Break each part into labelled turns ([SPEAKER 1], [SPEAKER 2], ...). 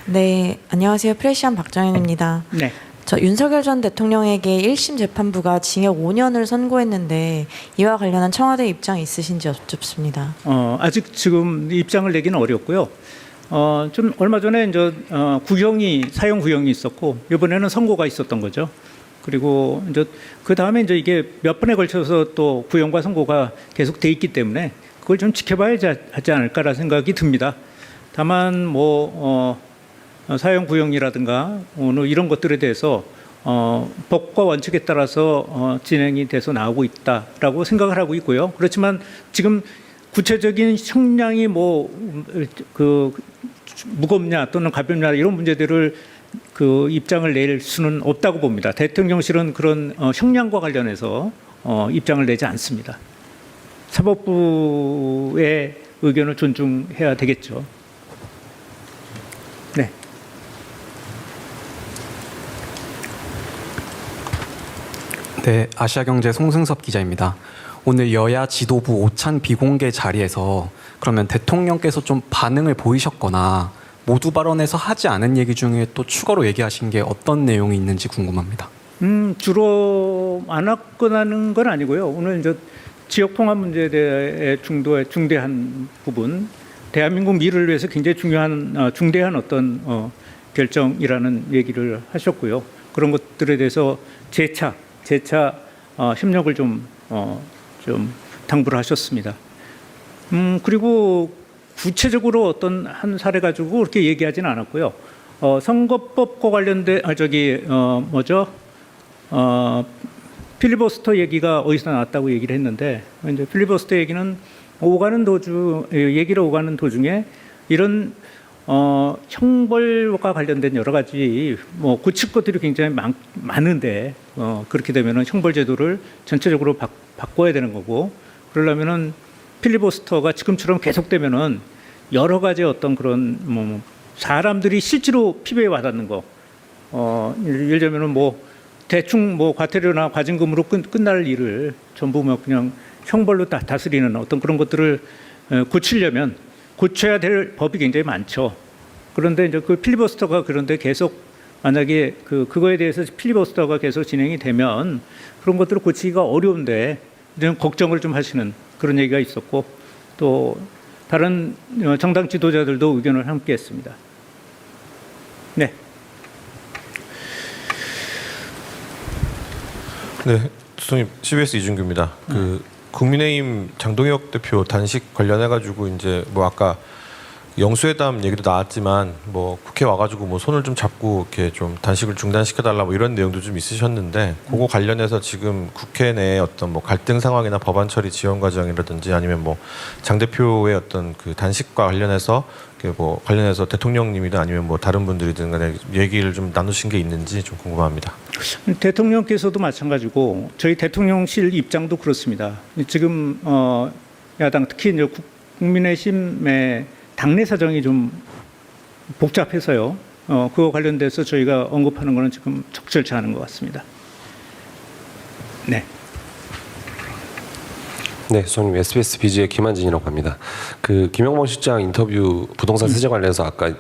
[SPEAKER 1] 네, 안녕하세요. 프레시안 박정현입니다.
[SPEAKER 2] 네.
[SPEAKER 1] 저 윤석열 전 대통령에게 1심 재판부가 징역 5년을 선고했는데 이와 관련한 청와대 입장이 있으신지 여쭙습니다.
[SPEAKER 2] 아직 지금 입장을 내기는 어렵고요. 좀 얼마 전에 이제 사형 구형이 있었고 이번에는 선고가 있었던 거죠. 그리고 이제 그 다음에 이제 이게 몇 번에 걸쳐서 또 구형과 선고가 계속 돼 있기 때문에 그걸 좀 지켜봐야 하지 않을까라는 생각이 듭니다. 다만 사형 구형이라든가 이런 것들에 대해서 법과 원칙에 따라서 진행이 돼서 나오고 있다라고 생각을 하고 있고요. 그렇지만 지금 구체적인 형량이 무겁냐 또는 가볍냐 이런 문제들을 그 입장을 낼 수는 없다고 봅니다. 대통령실은 그런 형량과 관련해서 입장을 내지 않습니다. 사법부의 의견을 존중해야 되겠죠. 네.
[SPEAKER 3] 네, 아시아경제 송승섭 기자입니다. 오늘 여야 지도부 오찬 비공개 자리에서 그러면 대통령께서 좀 반응을 보이셨거나 모두 발언에서 하지 않은 얘기 중에 또 추가로 얘기하신 게 어떤 내용이 있는지 궁금합니다.
[SPEAKER 2] 주로 안 왔거나는 건 아니고요. 오늘 이제 지역 통합 문제에 대해 중대한 부분, 대한민국 미래를 위해서 굉장히 중대한 어떤 결정이라는 얘기를 하셨고요. 그런 것들에 대해서 재차 협력을 좀 당부를 하셨습니다. 그리고 구체적으로 어떤 한 사례 가지고 그렇게 얘기하지는 않았고요. 선거법과 관련된 필리버스터 얘기가 어디서 나왔다고 얘기를 했는데 이제 필리버스터 얘기는 얘기를 오가는 도중에 이런 형벌과 관련된 여러 가지 고칠 것들이 굉장히 많은데 그렇게 되면은 형벌 제도를 전체적으로 바꿔야 되는 거고 그러려면은 필리버스터가 지금처럼 계속되면은 여러 가지 어떤 그런 사람들이 실제로 피부에 와닿는 거 예를 들면은 대충 과태료나 과징금으로 끝날 일을 전부 그냥 형벌로 다스리는 어떤 그런 것들을 고치려면 고쳐야 될 법이 굉장히 많죠. 그런데 이제 그 필리버스터가 그런데 계속 만약에 그거에 대해서 필리버스터가 계속 진행이 되면 그런 것들을 고치기가 어려운데 이런 걱정을 좀 하시는 그런 얘기가 있었고 또 다른 정당 지도자들도 의견을 함께했습니다. 네.
[SPEAKER 4] 네, 수석님 CBS 이준규입니다. 국민의힘 장동혁 대표 단식 관련해가지고 이제 아까 영수회담 얘기도 나왔지만 국회 와가지고 손을 좀 잡고 이렇게 좀 단식을 중단시켜달라 이런 내용도 좀 있으셨는데 그거 관련해서 지금 국회 내에 어떤 갈등 상황이나 법안 처리 지원 과정이라든지 아니면 장 대표의 어떤 그 단식과 관련해서 관련해서 대통령님이든 아니면 다른 분들이든 간에 얘기를 좀 나누신 게 있는지 좀 궁금합니다.
[SPEAKER 2] 대통령께서도 마찬가지고 저희 대통령실 입장도 그렇습니다. 지금 야당 특히 이제 국민의힘의 당내 사정이 좀 복잡해서요. 그거 관련돼서 저희가 언급하는 거는 지금 적절치 않은 것 같습니다. 네.
[SPEAKER 5] 네, 저는 SBS 비즈의 김한진이라고 합니다. 김영범 실장 인터뷰 부동산 세제 관련해서 아까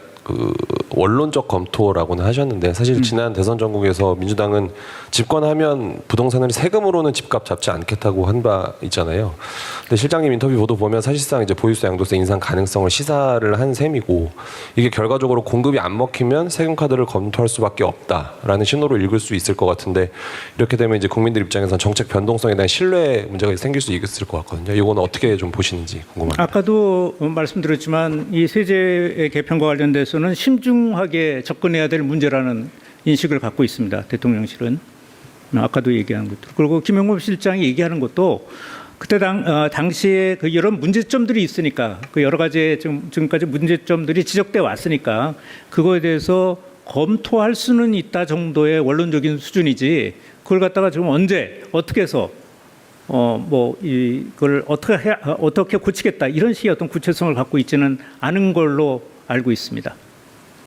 [SPEAKER 5] 원론적 검토라고는 하셨는데 사실 지난 대선 전국에서 민주당은 집권하면 부동산을 세금으로는 집값 잡지 않겠다고 한 바 있잖아요. 근데 실장님 인터뷰 보도 보면 사실상 이제 보유세 양도세 인상 가능성을 시사를 한 셈이고 이게 결과적으로 공급이 안 먹히면 세금 카드를 검토할 수밖에 없다라는 신호로 읽을 수 있을 것 같은데 이렇게 되면 이제 국민들 입장에서는 정책 변동성에 대한 신뢰 문제가 생길 수 있을 것 같거든요. 이거는 어떻게 좀 보시는지 궁금합니다.
[SPEAKER 2] 아까도 말씀드렸지만 이 세제 개편과 관련돼서는 신중하게 접근해야 될 문제라는 인식을 갖고 있습니다. 대통령실은. 아까도 얘기한 것들. 그리고 김영범 실장이 얘기하는 것도 그때 당시에 이런 문제점들이 있으니까 여러 가지 지금까지 문제점들이 지적돼 왔으니까 그거에 대해서 검토할 수는 있다 정도의 원론적인 수준이지 그걸 갖다가 지금 언제 어떻게 해서 이걸 어떻게 고치겠다 이런 식의 어떤 구체성을 갖고 있지는 않은 걸로 알고 있습니다.